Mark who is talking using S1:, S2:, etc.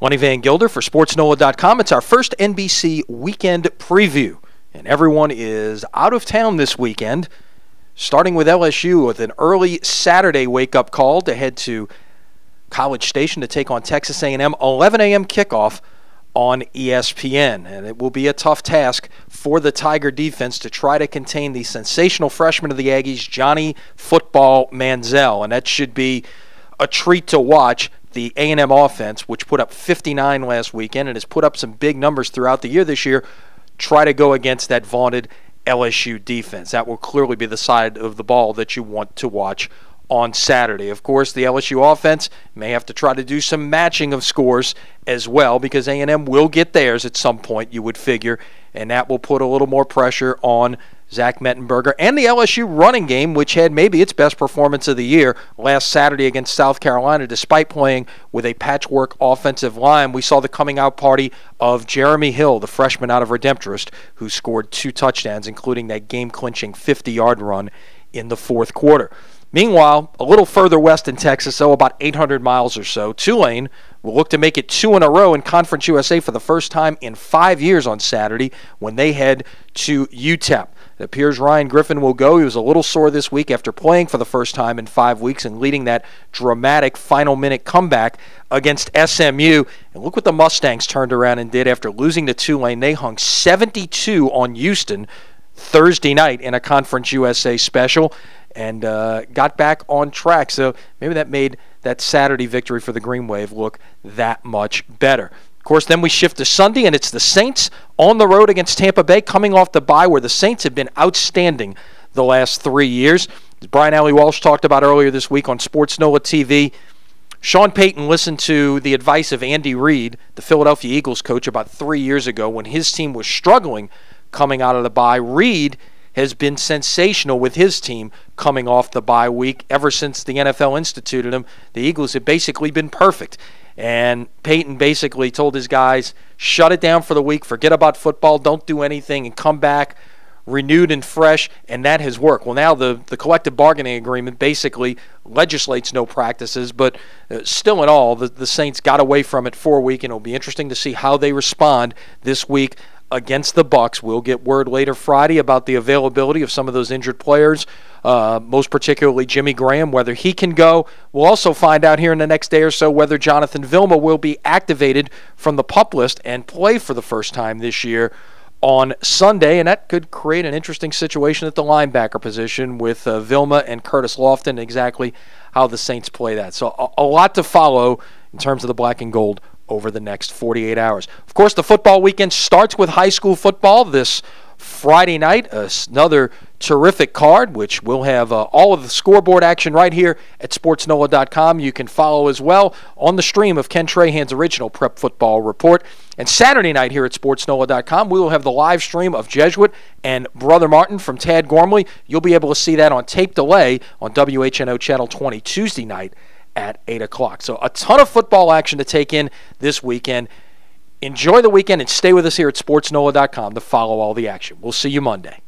S1: Lenny Vangilder for SportsNOLA.com. It's our first NBC weekend preview, and everyone is out of town this weekend, starting with LSU with an early Saturday wake-up call to head to College Station to take on Texas A&M, 11 a.m. kickoff on ESPN. And it will be a tough task for the Tiger defense to try to contain the sensational freshman of the Aggies, Johnny Football Manziel, and that should be a treat to watch. The A&M offense, which put up 59 last weekend and has put up some big numbers throughout the year this year, try to go against that vaunted LSU defense. That will clearly be the side of the ball that you want to watch on Saturday. Of course, the LSU offense may have to try to do some matching of scores as well, because A&M will get theirs at some point, you would figure, and that will put a little more pressure on Zach Mettenberger and the LSU running game, which had maybe its best performance of the year last Saturday against South Carolina, despite playing with a patchwork offensive line. We saw the coming out party of Jeremy Hill, the freshman out of Redemptorist, who scored 2 touchdowns, including that game-clinching 50-yard run in the fourth quarter. Meanwhile, a little further west in Texas, about 800 miles or so, Tulane will look to make it 2 in a row in Conference USA for the first time in 5 years on Saturday when they head to UTEP. It appears Ryan Griffin will go. He was a little sore this week after playing for the first time in 5 weeks and leading that dramatic final-minute comeback against SMU. And look what the Mustangs turned around and did after losing to Tulane. They hung 72 on Houston Thursday night in a Conference USA special and got back on track. So maybe that made that Saturday victory for the Green Wave look that much better. Of course, then we shift to Sunday, and it's the Saints on the road against Tampa Bay, coming off the bye, where the Saints have been outstanding the last 3 years. As Brian Alley Walsh talked about earlier this week on Sports NOLA TV, Sean Payton listened to the advice of Andy Reid, the Philadelphia Eagles coach, about 3 years ago when his team was struggling coming out of the bye. Reid has been sensational with his team coming off the bye week. Ever since the NFL instituted him, the Eagles have basically been perfect. And Peyton basically told his guys, shut it down for the week, forget about football, don't do anything, and come back renewed and fresh, and that has worked. Well, now the collective bargaining agreement basically legislates no practices, but still in all, the Saints got away from it for a week, and it'll be interesting to see how they respond this week against the Bucs. We'll get word later Friday about the availability of some of those injured players, most particularly Jimmy Graham, whether he can go. We'll also find out here in the next day or so whether Jonathan Vilma will be activated from the PUP list and play for the first time this year on Sunday, and that could create an interesting situation at the linebacker position with Vilma and Curtis Lofton, exactly how the Saints play that. So a lot to follow in terms of the black and gold over the next 48 hours. Of course, the football weekend starts with high school football this Friday night. Another terrific card, which we'll have all of the scoreboard action right here at SportsNOLA.com. You can follow as well on the stream of Ken Trahan's original Prep Football Report. And Saturday night here at SportsNOLA.com, we will have the live stream of Jesuit and Brother Martin from Tad Gormley. You'll be able to see that on tape delay on WHNO Channel 20 Tuesday night at 8 o'clock. So a ton of football action to take in this weekend. Enjoy the weekend and stay with us here at SportsNOLA.com to follow all the action. We'll see you Monday.